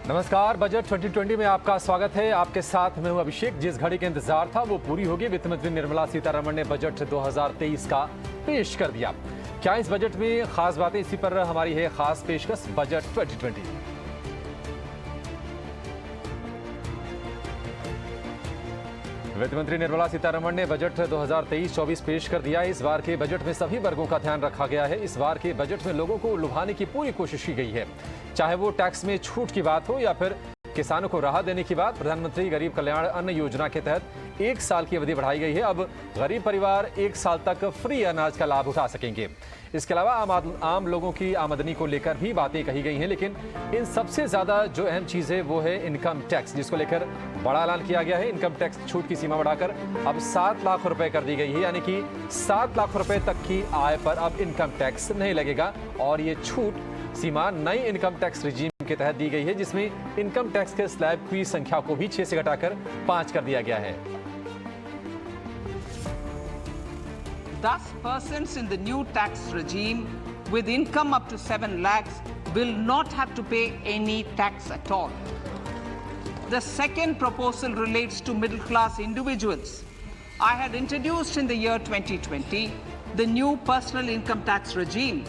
नमस्कार। बजट 2020 में आपका स्वागत है। आपके साथ मैं हूं अभिषेक। जिस घड़ी का इंतजार था वो पूरी होगी। वित्त मंत्री निर्मला सीतारमण ने बजट 2023 का पेश कर दिया। क्या इस बजट में खास बातें, इसी पर हमारी है खास पेशकश बजट 2020। वित्त मंत्री निर्मला सीतारमण ने बजट 2023-24 पेश कर दिया। इस बार के बजट में सभी वर्गों का ध्यान रखा गया है। इस बार के बजट में लोगों को लुभाने की पूरी कोशिश की गई है, चाहे वो टैक्स में छूट की बात हो या फिर किसानों को राहत देने की बात। प्रधानमंत्री गरीब कल्याण अन्न योजना के तहत 1 साल की अवधि बढ़ाई गई है। अब गरीब परिवार 1 साल तक फ्री अनाज का लाभ उठा सकेंगे। इसके अलावा आम लोगों की आमदनी को लेकर भी बातें कही गई हैं, लेकिन इन सबसे ज्यादा जो अहम चीज है वो है इनकम टैक्स, जिसको लेकर बड़ा ऐलान किया गया है। इनकम टैक्स छूट की सीमा बढ़ाकर अब 7 लाख रुपए कर दी गई है, यानी कि 7 लाख रुपए तक की आय पर अब इनकम टैक्स नहीं लगेगा। और ये छूट सीमा नई इनकम टैक्स रिजीम के तहत दी गई है, जिसमें इनकम टैक्स के स्लैब की संख्या को भी 6 से घटाकर 5 कर दिया गया है। 10 persons in the new tax regime with income up to 7 lakhs will not have to pay any tax at all. The second proposal relates to middle class individuals. I had introduced in the year 2020 the new personal income tax regime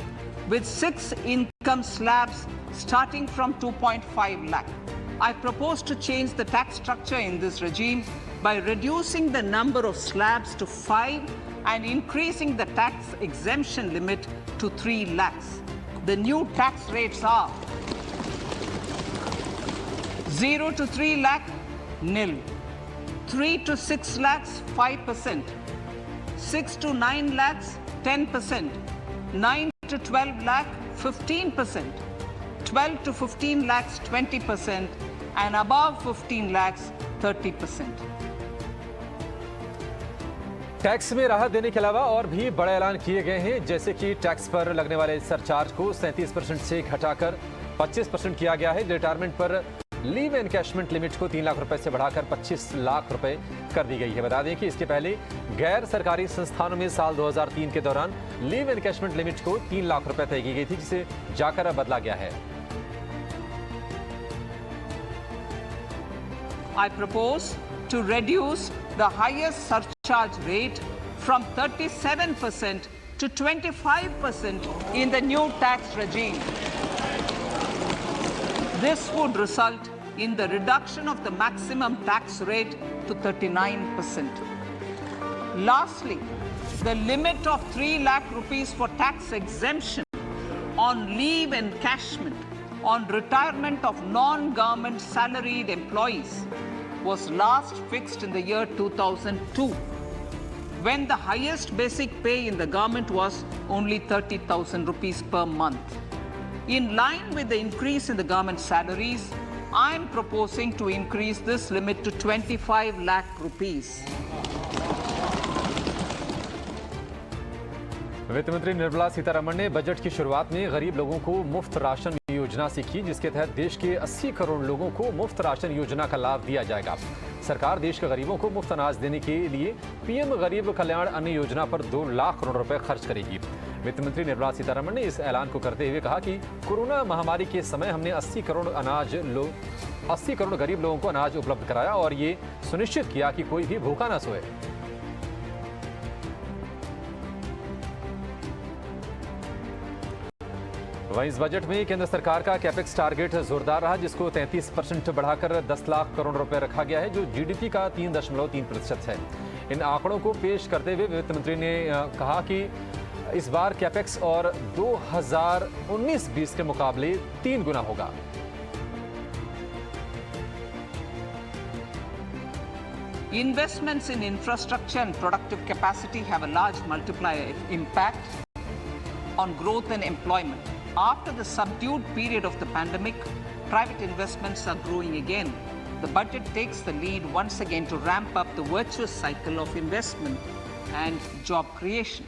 with 6 income slabs starting from 2.5 lakh. I propose to change the tax structure in this regime by reducing the number of slabs to 5 and increasing the tax exemption limit to 3 lakhs. The new tax rates are 0 to 3 lakh, nil. 3 to 6 lakhs, 5%. 6 to 9 lakhs, 10%. 9 to 12 lakh, 15%. 12 to 15 lakhs, 20%. And above 15 lakhs, 30%. Tax में राहत देने के अलावा और भी बड़े ऐलान किए गए हैं, जैसे कि टैक्स पर लगने वाले सरचार्ज को 37% से घटाकर 25% किया गया है। रिटायरमेंट पर लीव एनकैशमेंट लिमिट को 3 लाख रुपए से बढ़ाकर 25 लाख रुपए कर दी गई है। बता दें कि इसके पहले गैर सरकारी संस्थानों में साल 2003 के दौरान लीव एनकैशमेंट लिमिट को 3 लाख रुपए तय की गई थी, जिसे जाकर अब बदला गया है। I propose to reduce the highest surcharge rate from 37% to 25% in the new tax regime. This would result in the reduction of the maximum tax rate to 39%. Lastly, the limit of 3 lakh rupees for tax exemption on leave encashment on retirement of non-government salaried employees was last fixed in the year 2002, when the highest basic pay in the government was only 30,000 rupees per month. In line with the increase in the government salaries, I am proposing to increase this limit to 25 lakh rupees. वित्त मंत्री निर्मला सीतारमण ने budget की शुरुआत में गरीब लोगों को मुफ्त राशन योजना से की, जिसके तहत देश के 80 करोड़ लोगों को मुफ्त राशन योजना का लाभ दिया जाएगा। सरकार देश के गरीबों को मुफ्त अनाज देने के लिए पीएम गरीब कल्याण अन्न योजना पर 2 लाख करोड़ रुपए खर्च करेगी। वित्त मंत्री निर्मला सीतारमण ने इस ऐलान को करते हुए कहा कि कोरोना महामारी के समय हमने 80 करोड़ गरीब लोगों को अनाज उपलब्ध कराया और ये सुनिश्चित किया कि कोई भी भूखा ना सोए। वहीं इस बजट में केंद्र सरकार का कैपेक्स टारगेट जोरदार रहा, जिसको 33% बढ़ाकर 10 लाख करोड़ रुपए रखा गया है, जो जीडीपी का 3.3% है। इन आंकड़ों को पेश करते हुए वित्त मंत्री ने कहा कि इस बार कैपेक्स और 2019-20 के मुकाबले 3 गुना होगा। Investments in infrastructure and productive capacity have a large multiplier impact on growth and employment. After the subdued period of the pandemic, private investments are growing again. The budget takes the lead once again to ramp up the virtuous cycle of investment and job creation.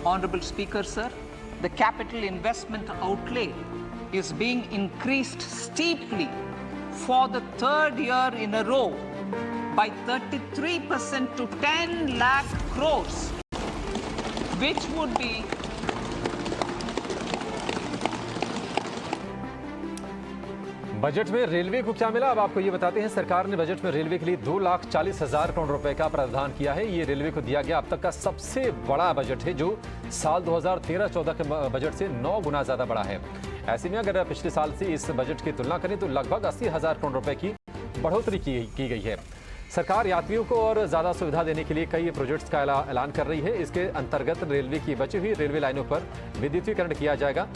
Honorable Speaker, sir, the capital investment outlay is being increased steeply for the 3rd year in a row by 33% to 10 lakh crores, which would be budget में railway को क्या मिला, अब आपको ये बताते हैं। सरकार ने बजट में रेलवे के लिए 2,40,000 करोड़ रुपए का प्रावधान किया है। ये रेलवे को दिया गया अब तक का सबसे बड़ा बजट है, जो साल 2013-14 के बजट से 9 गुना ज्यादा बड़ा है। ऐसे में अगर पिछले साल से इस बजट की तुलना करें तो लगभग 80,000 करोड़ रुपए की बढ़ोतरी की गई है। सरकार यात्रियों को और ज्यादा सुविधा देने के लिए कई प्रोजेक्ट्स का ऐलान कर रही है। इसके अंतर्गत रेलवे की बची हुई रेलवे लाइनों पर विद्युतीकरण किया जाएगा।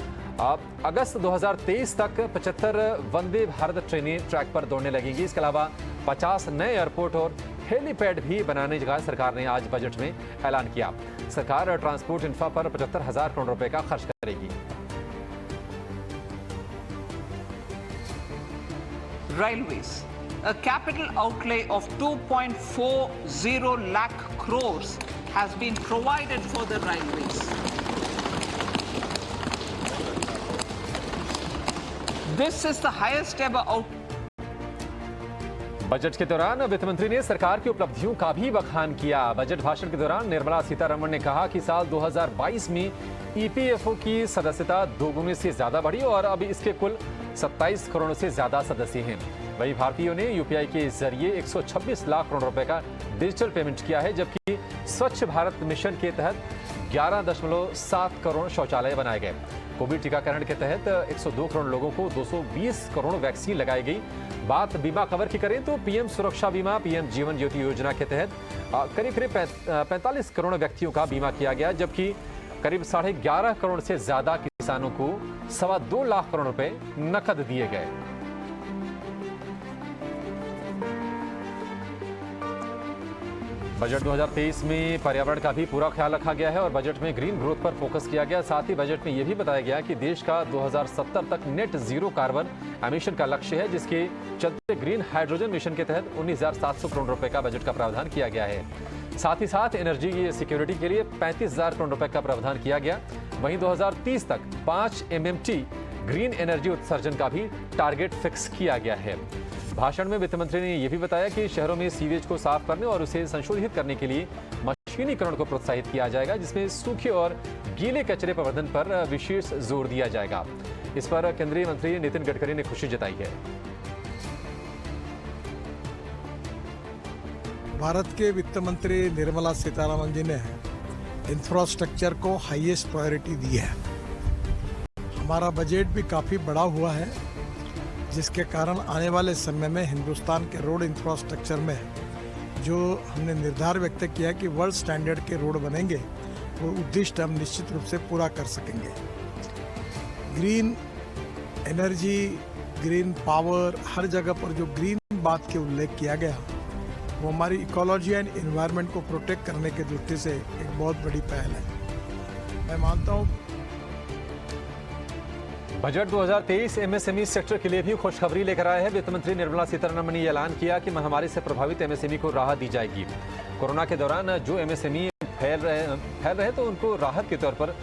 अब अगस्त 2023 तक 75 वंदे भारत ट्रेनें ट्रैक पर दौड़ने लगेंगी। इसके अलावा 50 नए एयरपोर्ट और हेलीपैड भी बनाने का सरकार ने आज बजट में ऐलान किया। सरकार ट्रांसपोर्ट इंफ्रा पर 75,000 करोड़ रुपए का खर्च करेगी। Railways, a capital outlay of 2.40 lakh crores has been provided for the railways. This is the highest ever outlay. Budget के दौरान वित्त मंत्री ने सरकार की उपलब्धियों का भी बखान किया। बजट भाषण के दौरान निर्मला सीतारमण ने कहा कि साल 2022 में ईपीएफओ की सदस्यता 2 गुने से ज्यादा बढ़ी और अब इसके कुल 27 करोड़ से ज्यादा सदस्य हैं। वहीं भारतीयों ने यूपीआई के जरिए 126 लाख करोड़ रुपए का डिजिटल पेमेंट किया है, जबकि स्वच्छ भारत मिशन के तहत 11.7 करोड़ शौचालय बनाए गए। कोविड टीकाकरण के तहत 102 करोड़ लोगों को 220 करोड़ वैक्सीन लगाई गई। बात बीमा कवर की करें तो पीएम सुरक्षा बीमा, पीएम जीवन ज्योति योजना के तहत करीब 45 करोड़ व्यक्तियों का बीमा किया गया, जबकि करीब 11.5 करोड़ से ज्यादा किसानों को 2.25 लाख करोड़ रुपए नकद दिए गए। बजट 2023 में पर्यावरण का भी पूरा ख्याल रखा गया है और बजट में ग्रीन ग्रोथ पर फोकस किया गया। साथ ही बजट में यह भी बताया गया कि देश का 2070 तक नेट जीरो कार्बन एमिशन का लक्ष्य है, जिसके चलते ग्रीन हाइड्रोजन मिशन के तहत 19,700 करोड़ रुपए का बजट का प्रावधान किया गया है। साथ ही साथ एनर्जी सिक्योरिटी के लिए 35,000 करोड़ रुपए का प्रावधान किया गया। वहीं 2030 तक 5 MMT ग्रीन एनर्जी उत्सर्जन का भी टारगेट फिक्स किया गया है। भाषण में वित्त मंत्री ने यह भी बताया कि शहरों में सीवेज को साफ करने और उसे संशोधित करने के लिए मशीनीकरण को प्रोत्साहित किया जाएगा, जिसमें सूखे और गीले कचरे प्रबंधन पर विशेष जोर दिया जाएगा। इस पर केंद्रीय मंत्री नितिन गडकरी ने खुशी जताई है। भारत के वित्त मंत्री निर्मला सीतारमण जी ने इंफ्रास्ट्रक्चर को हाईएस्ट प्रायोरिटी दी है। हमारा बजट भी काफ़ी बड़ा हुआ है, जिसके कारण आने वाले समय में हिंदुस्तान के रोड इंफ्रास्ट्रक्चर में जो हमने निर्धार व्यक्त किया कि वर्ल्ड स्टैंडर्ड के रोड बनेंगे, वो उद्दिष्ट हम निश्चित रूप से पूरा कर सकेंगे। ग्रीन एनर्जी, ग्रीन पावर, हर जगह पर जो ग्रीन बात के उल्लेख किया गया, वो हमारी इकोलॉजी एंड एनवायरनमेंट को प्रोटेक्ट करने की दृष्टि से एक बहुत बड़ी पहल है। मैं मानता हूँ बजट 2023 एमएसएमई सेक्टर के लिए भी खुशखबरी लेकर आया है। वित्त मंत्री निर्मला सीतारमण ने ऐलान किया कि महामारी से प्रभावित एमएसएमई को राहत दी जाएगी। कोरोना के दौरान जो एमएसएमई फैल रहे तो उनको राहत के तौर पर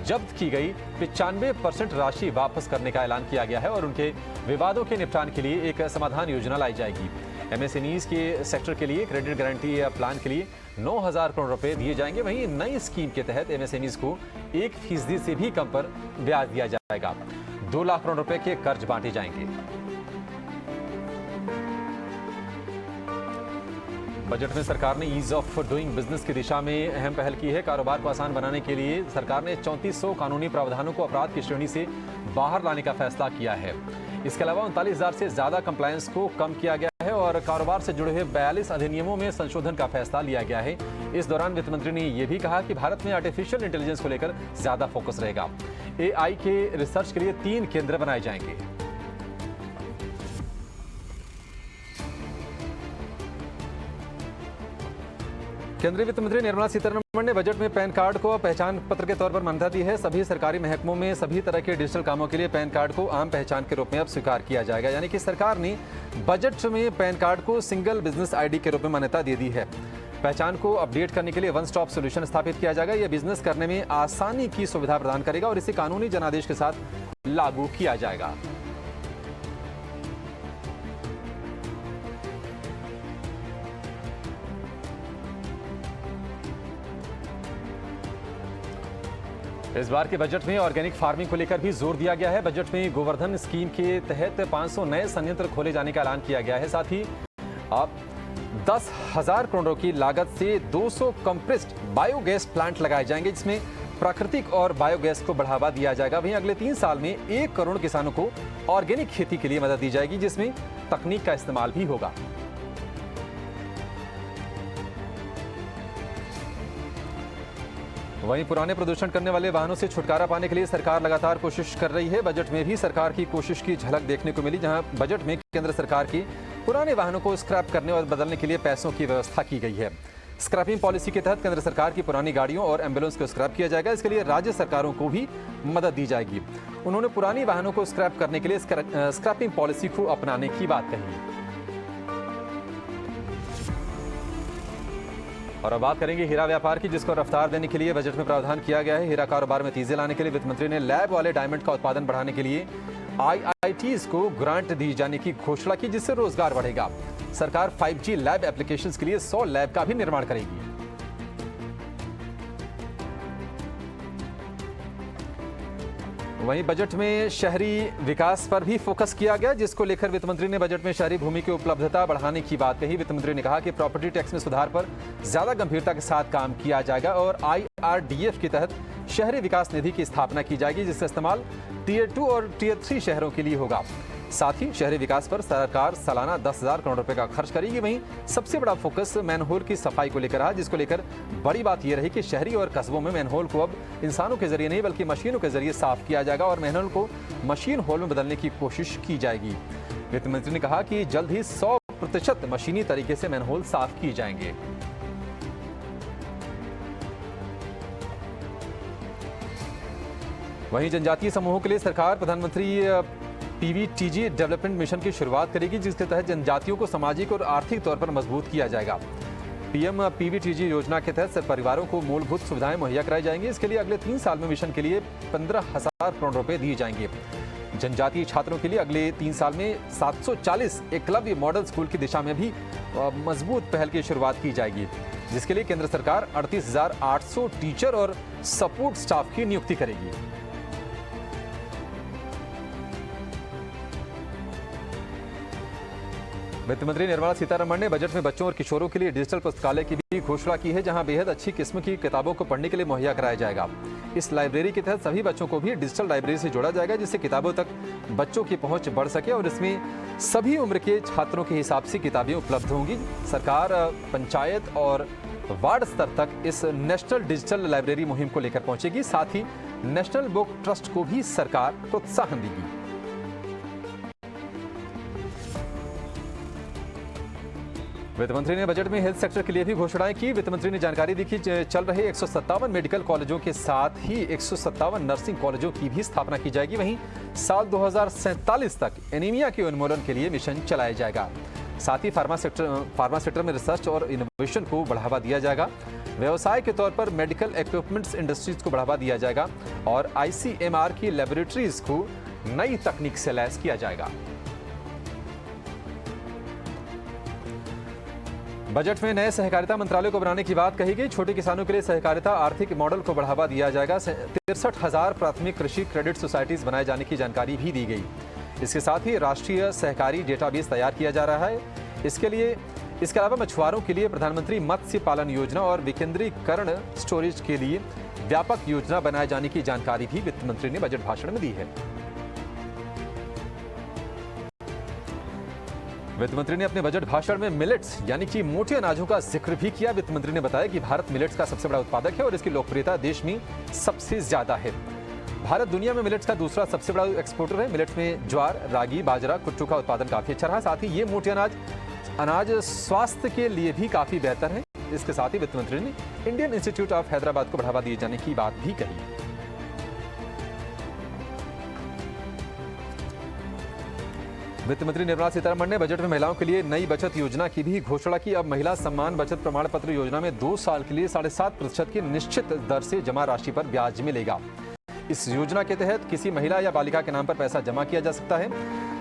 जब्त की गई 95% राशि वापस करने का ऐलान किया गया है और उनके विवादों के निपटान के लिए एक समाधान योजना लाई जाएगी। एमएसएमईज के सेक्टर के लिए क्रेडिट गारंटी प्लान के लिए 9,000 करोड़ रुपए दिए जाएंगे। वहीं नई स्कीम के तहत एमएसएमईज को 1% से भी कम पर ब्याज दिया जाएगा। 2 लाख करोड़ रुपए के कर्ज बांटे जाएंगे। बजट में सरकार ने ईज ऑफ डूइंग बिजनेस की दिशा में अहम पहल की है। कारोबार को आसान बनाने के लिए सरकार ने 3400 कानूनी प्रावधानों को अपराध की श्रेणी से बाहर लाने का फैसला किया है। इसके अलावा 39,000 से ज्यादा कंप्लायंस को कम किया गया है और कारोबार से जुड़े हुए 42 अधिनियमों में संशोधन का फैसला लिया गया है। इस दौरान वित्त मंत्री ने यह भी कहा कि भारत में आर्टिफिशियल इंटेलिजेंस को लेकर ज्यादा फोकस रहेगा। AI के रिसर्च के लिए 3 केंद्र बनाए जाएंगे। केंद्रीय वित्त मंत्री निर्मला सीतारमण ने बजट में पैन कार्ड को पहचान पत्र के तौर पर मान्यता दी है। सभी सरकारी महकमों में सभी तरह के डिजिटल कामों के लिए पैन कार्ड को आम पहचान के रूप में अब स्वीकार किया जाएगा। यानी कि सरकार ने बजट में पैन कार्ड को सिंगल बिजनेस ID के रूप में मान्यता दे दी है। पहचान को अपडेट करने के लिए वन स्टॉप सोल्यूशन स्थापित किया जाएगा। यह बिजनेस करने में आसानी की सुविधा प्रदान करेगा और इसे कानूनी जनादेश के साथ लागू किया जाएगा। इस बार के बजट में ऑर्गेनिक फार्मिंग को लेकर भी जोर दिया गया है। बजट में गोवर्धन स्कीम के तहत 500 नए संयंत्र खोले जाने का ऐलान किया गया है। साथ ही अब 10,000 करोड़ की लागत से 200 कंप्रेस्ड बायोगैस प्लांट लगाए जाएंगे, जिसमें प्राकृतिक और बायोगैस को बढ़ावा दिया जाएगा। वहीं अगले 3 साल में 1 करोड़ किसानों को ऑर्गेनिक खेती के लिए मदद दी जाएगी, जिसमें तकनीक का इस्तेमाल भी होगा। वहीं पुराने प्रदूषण करने वाले वाहनों से छुटकारा पाने के लिए सरकार लगातार कोशिश कर रही है। बजट में भी सरकार की कोशिश की झलक देखने को मिली, जहां बजट में केंद्र सरकार की पुराने वाहनों को स्क्रैप करने और बदलने के लिए पैसों की व्यवस्था की गई है। स्क्रैपिंग पॉलिसी के तहत केंद्र सरकार की पुरानी गाड़ियों और एम्बुलेंस को स्क्रैप किया जाएगा। इसके लिए राज्य सरकारों को भी मदद दी जाएगी। उन्होंने पुरानी वाहनों को स्क्रैप करने के लिए स्क्रैपिंग पॉलिसी को अपनाने की बात कही। और अब बात करेंगे हीरा व्यापार की, जिसको रफ्तार देने के लिए बजट में प्रावधान किया गया है। हीरा कारोबार में तेजी लाने के लिए वित्त मंत्री ने लैब वाले डायमंड का उत्पादन बढ़ाने के लिए IITs को ग्रांट दी जाने की घोषणा की, जिससे रोजगार बढ़ेगा। सरकार 5G लैब एप्लीकेशंस के लिए 100 लैब का भी निर्माण करेगी। वहीं बजट में शहरी विकास पर भी फोकस किया गया, जिसको लेकर वित्त मंत्री ने बजट में शहरी भूमि की उपलब्धता बढ़ाने की बात कही। वित्त मंत्री ने कहा कि प्रॉपर्टी टैक्स में सुधार पर ज्यादा गंभीरता के साथ काम किया जाएगा और IRDF के तहत शहरी विकास निधि की स्थापना की जाएगी, जिसका इस्तेमाल Tier 2 और Tier 3 शहरों के लिए होगा। साथ ही शहरी विकास पर सरकार सालाना 10,000 करोड़ रुपए का खर्च करेगी। वहीं सबसे बड़ा फोकस मैनहोल की सफाई को लेकर रहा, जिसको लेकर बड़ी बात यह रही कि शहरी और कस्बों में मैनहोल को अब इंसानों के जरिए नहीं बल्कि मशीनों के जरिए साफ किया जाएगा और मैनहोल को मशीन होल में बदलने की कोशिश की जाएगी। वित्त मंत्री ने कहा कि जल्द ही 100% मशीनी तरीके से मैनहोल साफ किए जाएंगे। वहीं जनजातीय समूहों के लिए सरकार प्रधानमंत्री PVTG डेवलपमेंट मिशन की शुरुआत करेगी, जिसके तहत जनजातियों को सामाजिक और आर्थिक तौर पर मजबूत किया जाएगा। PM PVTG योजना के तहत परिवारों को मूलभूत सुविधाएं मुहैया कराई जाएंगी। इसके लिए अगले 3 साल में मिशन के लिए 15,000 करोड़ रुपए दिए जाएंगे। जनजातीय छात्रों के लिए अगले 3 साल में 740 एकलव्य मॉडल स्कूल की दिशा में भी मजबूत पहल की शुरुआत की जाएगी, जिसके लिए केंद्र सरकार 38,800 टीचर और सपोर्ट स्टाफ की नियुक्ति करेगी। वित्त मंत्री निर्मला सीतारमण ने बजट में बच्चों और किशोरों के लिए डिजिटल पुस्तकालय की भी घोषणा की है, जहां बेहद अच्छी किस्म की किताबों को पढ़ने के लिए मुहैया कराया जाएगा। इस लाइब्रेरी के तहत सभी बच्चों को भी डिजिटल लाइब्रेरी से जोड़ा जाएगा, जिससे किताबों तक बच्चों की पहुंच बढ़ सके और इसमें सभी उम्र के छात्रों के हिसाब से किताबें उपलब्ध होंगी। सरकार पंचायत और वार्ड स्तर तक इस नेशनल डिजिटल लाइब्रेरी मुहिम को लेकर पहुंचेगी। साथ ही नेशनल बुक ट्रस्ट को भी सरकार प्रोत्साहन देगी। वित्त मंत्री ने बजट में हेल्थ सेक्टर के लिए भी घोषणाएं की। वित्त मंत्री ने जानकारी दी कि चल रहे 157 मेडिकल कॉलेजों के साथ ही 157 नर्सिंग कॉलेजों की भी स्थापना की जाएगी। वहीं साल 2047 तक एनीमिया के उन्मूलन के लिए मिशन चलाया जाएगा। साथ ही फार्मा सेक्टर में रिसर्च और इनोवेशन को बढ़ावा दिया जाएगा। व्यवसाय के तौर पर मेडिकल इक्विपमेंट्स इंडस्ट्रीज को बढ़ावा दिया जाएगा और ICMR की लेबोरेटरीज को नई तकनीक से लैस किया जाएगा। बजट में नए सहकारिता मंत्रालय को बनाने की बात कही गई। छोटे किसानों के लिए सहकारिता आर्थिक मॉडल को बढ़ावा दिया जाएगा। 63,000 प्राथमिक कृषि क्रेडिट सोसाइटीज बनाए जाने की जानकारी भी दी गई। इसके साथ ही राष्ट्रीय सहकारी डेटाबेस तैयार किया जा रहा है। इसके अलावा मछुआरों के लिए प्रधानमंत्री मत्स्य पालन योजना और विकेंद्रीकरण स्टोरेज के लिए व्यापक योजना बनाए जाने की जानकारी भी वित्त मंत्री ने बजट भाषण में दी है। वित्त मंत्री ने अपने बजट भाषण में मिलेट्स यानी कि मोटे अनाजों का जिक्र भी किया। वित्त मंत्री ने बताया कि भारत मिलेट्स का सबसे बड़ा उत्पादक है और इसकी लोकप्रियता देश में सबसे ज्यादा है। भारत दुनिया में मिलेट्स का दूसरा सबसे बड़ा एक्सपोर्टर है। मिलेट्स में ज्वार, रागी, बाजरा, कुट्टू का उत्पादन काफी अच्छा रहा। साथ ही ये मोटे अनाज स्वास्थ्य के लिए भी काफी बेहतर है। इसके साथ ही वित्त मंत्री ने इंडियन इंस्टीट्यूट ऑफ हैदराबाद को बढ़ावा दिए जाने की बात भी कही। वित्त मंत्री निर्मला सीतारमण ने बजट में महिलाओं के लिए नई बचत योजना की भी घोषणा की। अब महिला सम्मान बचत प्रमाण पत्र योजना में 2 साल के लिए 7.5% की निश्चित दर से जमा राशि पर ब्याज मिलेगा। इस योजना के तहत किसी महिला या बालिका के नाम पर पैसा जमा किया जा सकता है,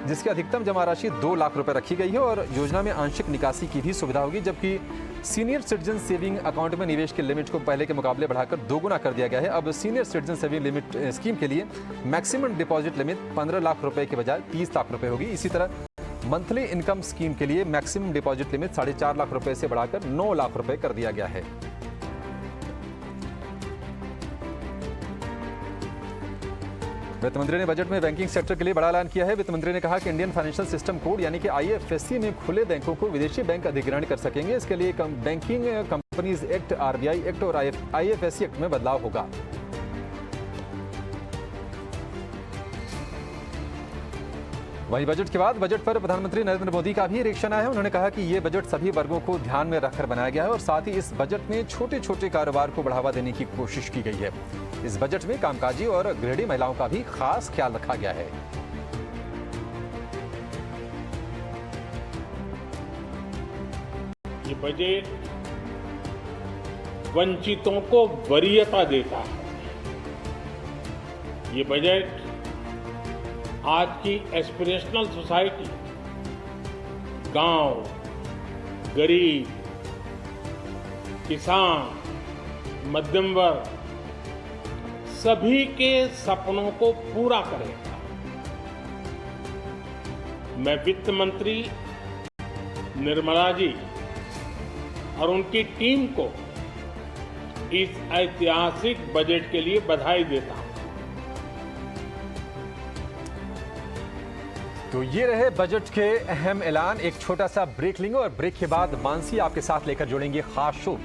जिसकी अधिकतम जमा राशि 2 लाख रुपए रखी गई है और योजना में आंशिक निकासी की भी सुविधा होगी, जबकि सीनियर सिटीजन सेविंग अकाउंट में निवेश के लिमिट को पहले के मुकाबले बढ़ाकर दोगुना कर दिया गया है। अब senior citizen saving limit scheme के लिए मैक्सिमम डिपॉजिट लिमिट 15 लाख रुपए के बजाय 30 लाख रुपए होगी। इसी तरह मंथली इनकम स्कीम के लिए मैक्सिमम डिपॉजिट लिमिट 4.5 लाख रुपए से बढ़ाकर 9 लाख रुपए कर दिया गया है। वित्त मंत्री ने बजट में बैंकिंग सेक्टर के लिए बड़ा ऐलान किया है। वित्त मंत्री ने कहा कि इंडियन फाइनेंशियल सिस्टम कोड यानी कि IFSC में खुले बैंकों को विदेशी बैंक अधिग्रहण कर सकेंगे। इसके लिए banking companies act, RBI act और IFSC एक्ट में बदलाव होगा। वहीं बजट के बाद बजट पर प्रधानमंत्री नरेंद्र मोदी का भी रिएक्शन आया है। उन्होंने कहा कि ये बजट सभी वर्गों को ध्यान में रखकर बनाया गया है और साथ ही इस बजट में छोटे छोटे कारोबार को बढ़ावा देने की कोशिश की गई है। इस बजट में कामकाजी और गृहिणी महिलाओं का भी खास ख्याल रखा गया है। ये बजट वंचितों को वरीयता देता है। ये बजट आज की एस्पिरेशनल सोसाइटी, गांव, गरीब, किसान, मध्यम वर्ग सभी के सपनों को पूरा करेगा। मैं वित्त मंत्री निर्मला जी और उनकी टीम को इस ऐतिहासिक बजट के लिए बधाई देता हूं। तो ये रहे बजट के अहम ऐलान। एक छोटा सा ब्रेक लेंगे और ब्रेक के बाद मानसी आपके साथ लेकर जुड़ेंगे खास शो।